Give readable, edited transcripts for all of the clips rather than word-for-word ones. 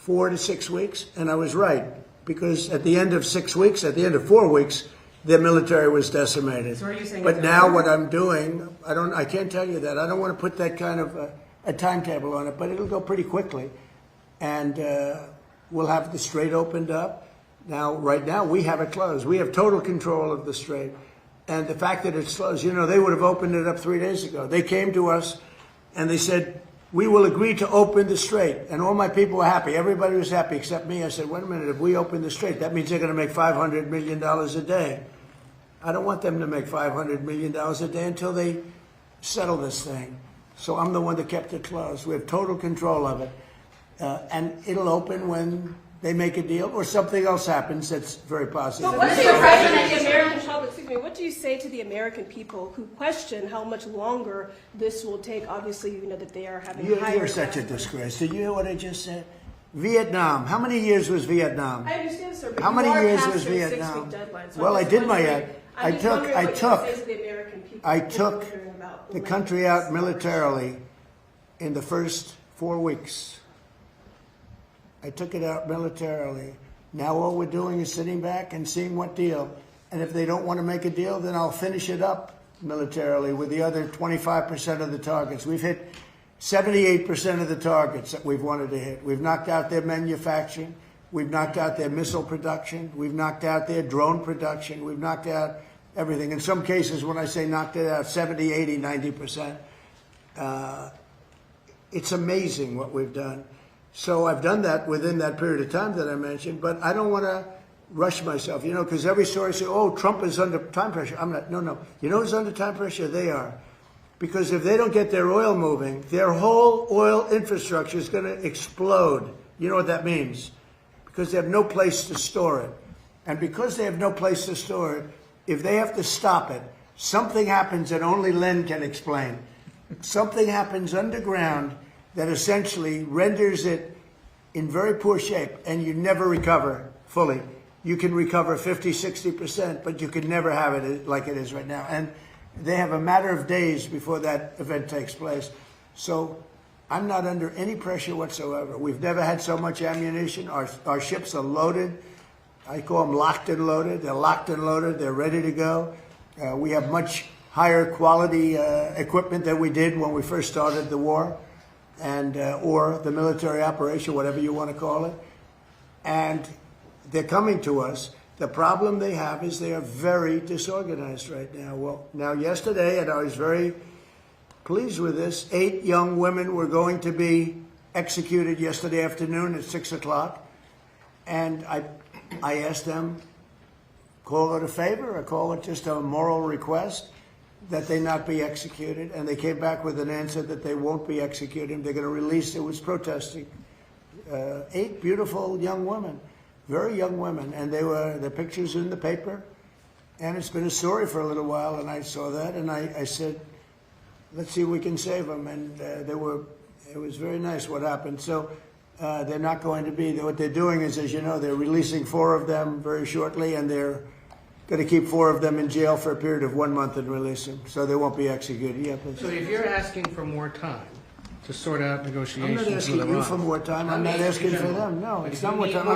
4 to 6 weeks, and I was right, because at the end of 6 weeks, at the end of 4 weeks, their military was decimated. So are you saying but now what I'm doing, I can't tell you that. I don't want to put that kind of a timetable on it, but it'll go pretty quickly. And we'll have the strait opened up. Now, right now, we have it closed. We have total control of the strait. And the fact that it's closed, they would have opened it up 3 days ago. They came to us and they said, we will agree to open the strait. And all my people were happy. Everybody was happy except me. I said, wait a minute, if we open the strait, that means they're going to make $500 million a day. I don't want them to make $500 million a day until they settle this thing. So I'm the one that kept it closed. We have total control of it. And it'll open when they make a deal or something else happens that's very positive. So what do you say to the American public? Excuse me. What do you say to the American people who question how much longer this will take? Obviously, you know that they are having. You're such a disgrace. Did you hear what I just said? Vietnam. How many years was Vietnam? I understand, sir. But how many years was Vietnam? So well, I did my. I took the country out militarily in the first 4 weeks. I took it out militarily. Now all we're doing is sitting back and seeing what deal. And if they don't want to make a deal, then I'll finish it up militarily with the other 25% of the targets. We've hit 78% of the targets that we've wanted to hit. We've knocked out their manufacturing. We've knocked out their missile production. We've knocked out their drone production. We've knocked out everything. In some cases, when I say knocked it out, 70, 80, 90%. It's amazing what we've done. So I've done that within that period of time that I mentioned, but I don't want to rush myself, because every story says, oh, Trump is under time pressure. I'm not, no. You know who's under time pressure? They are. Because if they don't get their oil moving, their whole oil infrastructure is going to explode. You know what that means? Because they have no place to store it. And because they have no place to store it, if they have to stop it, something happens that only Len can explain. Something happens underground that essentially renders it in very poor shape, and you never recover fully. You can recover 50, 60%, but you can never have it like it is right now. And they have a matter of days before that event takes place. So I'm not under any pressure whatsoever. We've never had so much ammunition. Our ships are loaded. I call them locked and loaded. They're locked and loaded. They're ready to go. We have much higher quality equipment than we did when we first started the war, and or the military operation, whatever you want to call it. And they're coming to us. The problem they have is they are very disorganized right now. Well, now yesterday, and I was very pleased with this, 8 young women were going to be executed yesterday afternoon at 6 o'clock. And I asked them, call it a favor or call it just a moral request that they not be executed. And they came back with an answer that they won't be executed. They're going to release, it was protesting. 8 beautiful young women, very young women. And their pictures in the paper. And it's been a story for a little while. And I saw that and I said, let's see if we can save them. And it was very nice what happened. So they're not going to be, what they're doing is, as you know, they're releasing 4 of them very shortly, and they're going to keep 4 of them in jail for a period of 1 month and release them, so they won't be executed. Yeah, so if you're asking for more time to sort out negotiations I'm not asking you for more time. I'm not asking for them. No, it's not more time.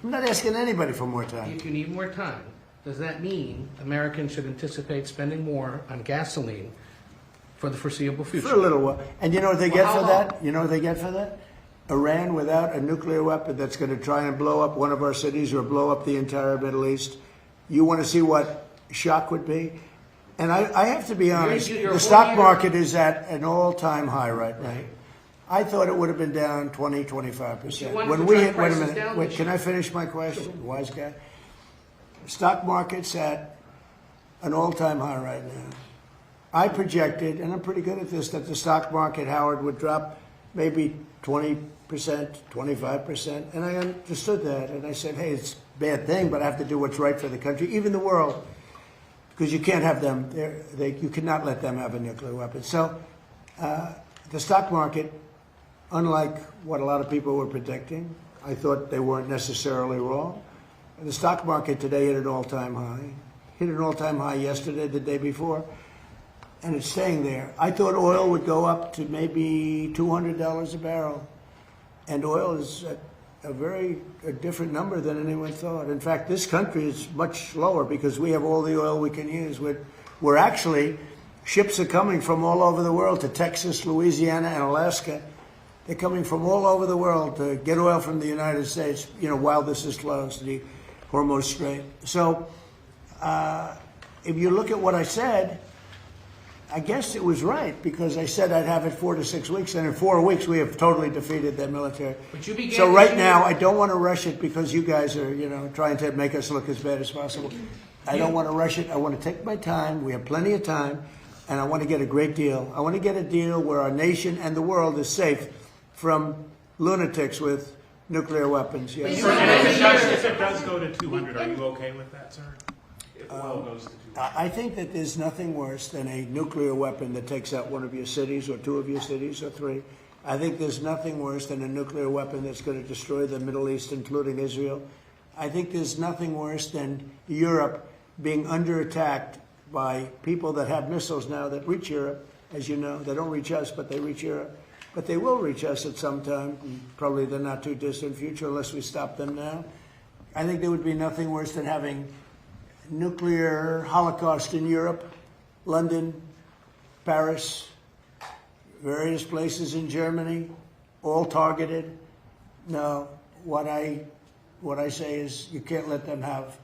I'm not asking anybody for more time. If you need more time, does that mean Americans should anticipate spending more on gasoline for the foreseeable future? For a little while. And you know what they get for that? You know what they get for that? Iran without a nuclear weapon that's going to try and blow up one of our cities or blow up the entire Middle East. You want to see what shock would be? And I have to be honest, the stock market is at an all-time high right now. I thought it would have been down 20, 25%. When we hit, wait a minute, wait, can I finish my question? Wise guy. Stock market's at an all-time high right now. I projected, and I'm pretty good at this, that the stock market, Howard, would drop maybe 20%, 25%, and I understood that, and I said, hey, it's a bad thing, but I have to do what's right for the country, even the world, because you can't have them, you cannot let them have a nuclear weapon. So the stock market, unlike what a lot of people were predicting, I thought they weren't necessarily wrong. The stock market today hit an all-time high. Hit an all-time high yesterday, the day before. And it's staying there. I thought oil would go up to maybe $200 a barrel. And oil is at a different number than anyone thought. In fact, this country is much lower because we have all the oil we can use. We're actually, ships are coming from all over the world to Texas, Louisiana, and Alaska. They're coming from all over the world to get oil from the United States, while this is closed, the Hormuz Strait. So if you look at what I said, I guess it was right because I said I'd have it 4 to 6 weeks, and in 4 weeks we have totally defeated that military. So right now I don't want to rush it because you guys are, trying to make us look as bad as possible. I don't want to rush it. I want to take my time. We have plenty of time, and I want to get a great deal. I want to get a deal where our nation and the world is safe from lunatics with nuclear weapons. Yes. If it does go to 200, are you okay with that, sir? If oil goes to 200? I think that there's nothing worse than a nuclear weapon that takes out one of your cities or 2 of your cities or 3. I think there's nothing worse than a nuclear weapon that's going to destroy the Middle East, including Israel. I think there's nothing worse than Europe being under attack by people that have missiles now that reach Europe. As you know, they don't reach us, but they reach Europe. But they will reach us at some time, probably the not too distant future, unless we stop them now. I think there would be nothing worse than having nuclear holocaust in Europe, London, Paris, various places in Germany, all targeted. No, what I say is you can't let them have.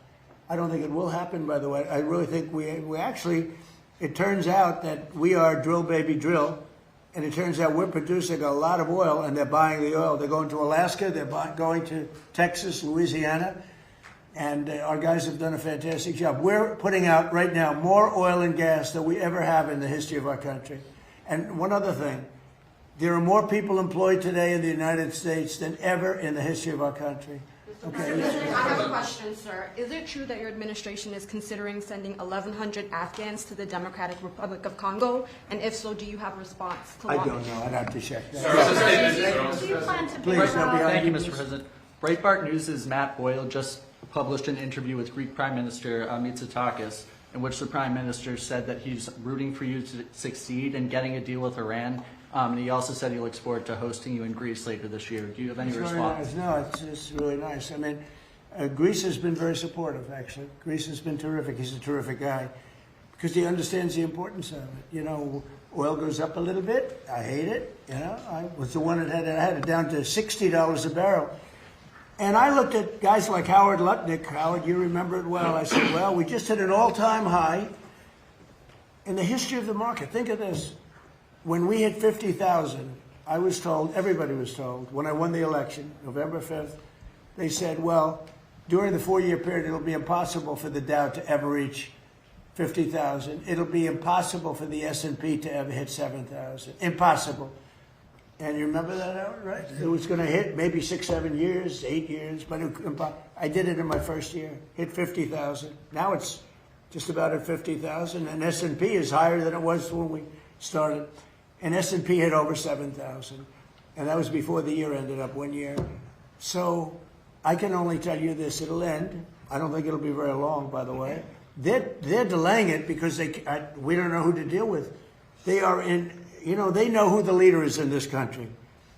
I don't think it will happen, by the way. I really think we actually, it turns out that we are drill baby drill, and it turns out we're producing a lot of oil, and they're buying the oil. They're going to Alaska, they're going to Texas, Louisiana, and our guys have done a fantastic job. We're putting out right now more oil and gas than we ever have in the history of our country. And one other thing, there are more people employed today in the United States than ever in the history of our country. Okay. I have a question, sir. Is it true that your administration is considering sending 1,100 Afghans to the Democratic Republic of Congo? And if so, do you have a response to I don't know. I'd have to check that. Do you plan to Please, don't be Thank you, behind Mr. President. Breitbart News' Matt Boyle just published an interview with Greek Prime Minister Mitsotakis, in which the Prime Minister said that he's rooting for you to succeed in getting a deal with Iran. And he also said he looks forward to hosting you in Greece later this year. Do you have any response? No, it's really nice. I mean, Greece has been very supportive, actually. Greece has been terrific. He's a terrific guy because he understands the importance of it. Oil goes up a little bit. I hate it. I was the one that had it down to $60 a barrel. And I looked at guys like Howard Lutnick. Howard, you remember it well. I said, well, we just hit an all-time high in the history of the market. Think of this. When we hit 50,000, I was told, everybody was told, when I won the election, November 5th, they said, well, during the 4-year period, it'll be impossible for the Dow to ever reach 50,000. It'll be impossible for the S&P to ever hit 7,000. Impossible. And you remember that, Howard, right? It was going to hit maybe 6, 7 years, 8 years, but I did it in my first year, hit 50,000. Now it's just about at 50,000, and S&P is higher than it was when we started. And S&P hit over 7,000, and that was before the year ended up 1 year. So I can only tell you this, it'll end. I don't think it'll be very long, by the way. They're delaying it because we don't know who to deal with. They are in, they know who the leader is in this country.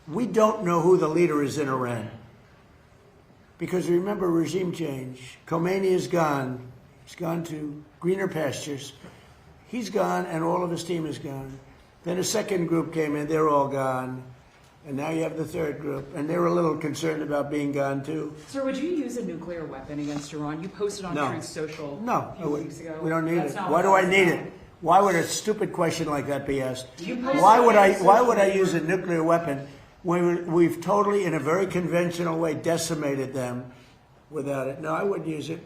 We don't know who the leader is in Iran. Because remember, regime change. Khomeini is gone. He's gone to greener pastures. He's gone, and all of his team is gone. Then a second group came in, they're all gone. And now you have the third group, and they're a little concerned about being gone too. Sir, would you use a nuclear weapon against Iran? You posted on Truth Social a few weeks ago. We don't need That's it. not Why do I need it? Why would a stupid question like that be asked? Why would I use a nuclear weapon when we've totally, in a very conventional way, decimated them without it? No, I wouldn't use it.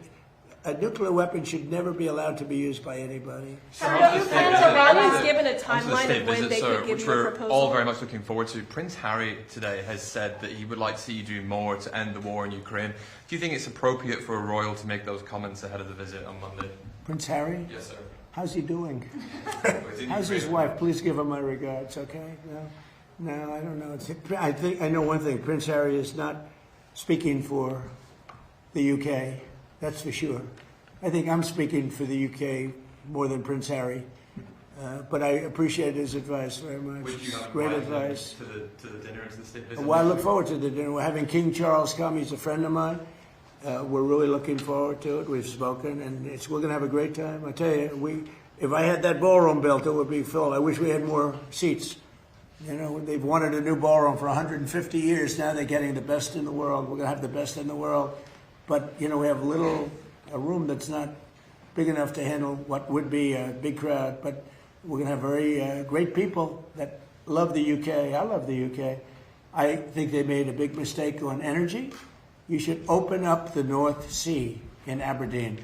A nuclear weapon should never be allowed to be used by anybody. So do you plan to run is given a timeline of when they could give which you a we're proposal? all very much looking forward to. Prince Harry today has said that he would like to see you do more to end the war in Ukraine. Do you think it's appropriate for a royal to make those comments ahead of the visit on Monday? Prince Harry? Yes, sir. How's he doing? It's in How's his Ukraine. wife? Please give her my regards, okay? No, I don't know. I know one thing. Prince Harry is not speaking for the UK. That's for sure. I think I'm speaking for the UK more than Prince Harry. But I appreciate his advice very much. Would you have Great invited him advice. to the dinner and to the state visit? Well, I look forward to the dinner. We're having King Charles come. He's a friend of mine. We're really looking forward to it. We've spoken, and we're going to have a great time. I tell you, if I had that ballroom built, it would be filled. I wish we had more seats. You know, they've wanted a new ballroom for 150 years. Now they're getting the best in the world. We're going to have the best in the world. But, you know, we have a room that's not big enough to handle what would be a big crowd. But we're going to have very great people that love the UK. I love the UK. I think they made a big mistake on energy. You should open up the North Sea in Aberdeen.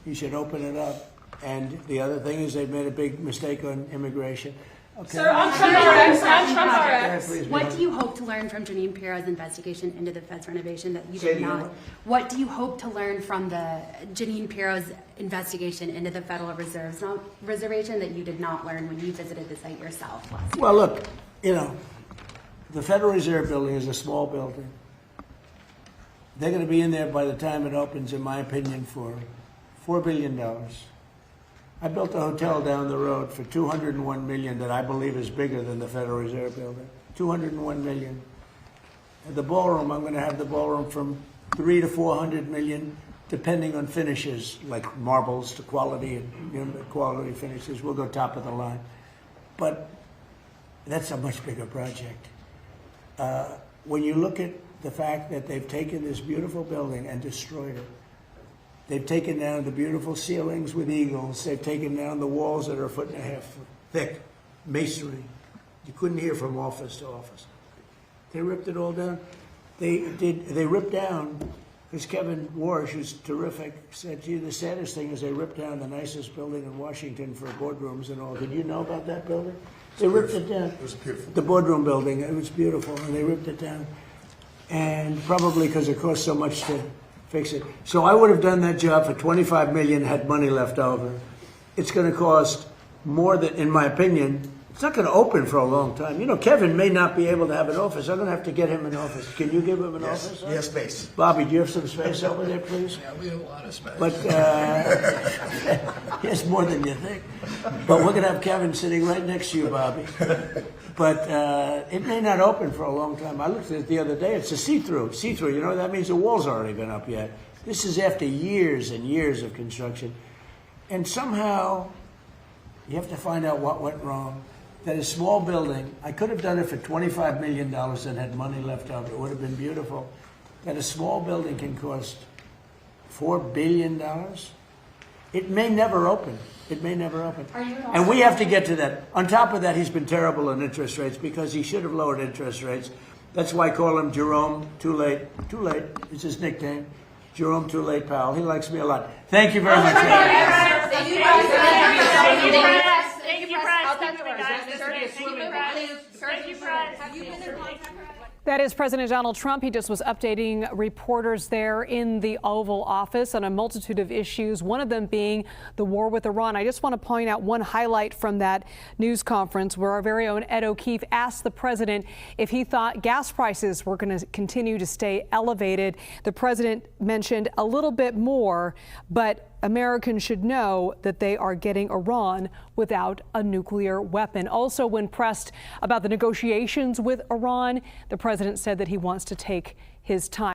You should open it up. And the other thing is they've made a big mistake on immigration. Okay. Sir, on Trump RX, What do you hope to learn from Janine Pirro's investigation into the Fed's renovation that you Say it did again. not? What do you hope to learn from the Janine Pirro's investigation into the Federal Reservation that you did not learn when you visited the site yourself last year? Well, look, you know, the Federal Reserve building is a small building. They're going to be in there by the time it opens, in my opinion, for $4 billion. I built a hotel down the road for $201 million that I believe is bigger than the Federal Reserve building. $201 million. And the ballroom, I'm going to have the ballroom from $300 to $400 million, depending on finishes, like marbles to quality and quality finishes. We'll go top of the line. But that's a much bigger project. When you look at the fact that they've taken this beautiful building and destroyed it, they've taken down the beautiful ceilings with eagles. They've taken down the walls that are 1.5 feet thick, masonry. You couldn't hear from office to office. They ripped it all down. They ripped down, because Kevin Warsh, who's terrific, said, gee, the saddest thing is they ripped down the nicest building in Washington for boardrooms and all. Did you know about that building? They ripped it down. It was beautiful. The boardroom building, it was beautiful, and they ripped it down. And probably because it cost so much to fix it. So I would have done that job for $25 million had money left over. It's going to cost more than, in my opinion, it's not going to open for a long time. You know, Kevin may not be able to have an office. I'm going to have to get him an office. Can you give him an office? He has space. Bobby, do you have some space over there, please? Yeah, we have a lot of space. But he has more than you think. But we're going to have Kevin sitting right next to you, Bobby. But it may not open for a long time. I looked at it the other day. It's a see-through. See-through, you know, that means the wall's already been up yet. This is after years and years of construction. And somehow you have to find out what went wrong. That a small building, I could have done it for $25 million and had money left over. It would have been beautiful. That a small building can cost $4 billion. It may never open. It may never open. And we have to get to that. On top of that, he's been terrible on interest rates because he should have lowered interest rates. That's why I call him Jerome Too Late. Too Late is his nickname. Jerome Too Late Powell. He likes me a lot. Thank you very much. Thank you, That is President Donald Trump. He just was updating reporters there in the Oval Office on a multitude of issues, one of them being the war with Iran. I just want to point out one highlight from that news conference where our very own Ed O'Keefe asked the president if he thought gas prices were going to continue to stay elevated. The president mentioned a little bit more, but Americans should know that they are getting Iran without a nuclear weapon. Also, when pressed about the negotiations with Iran, the president said that he wants to take his time.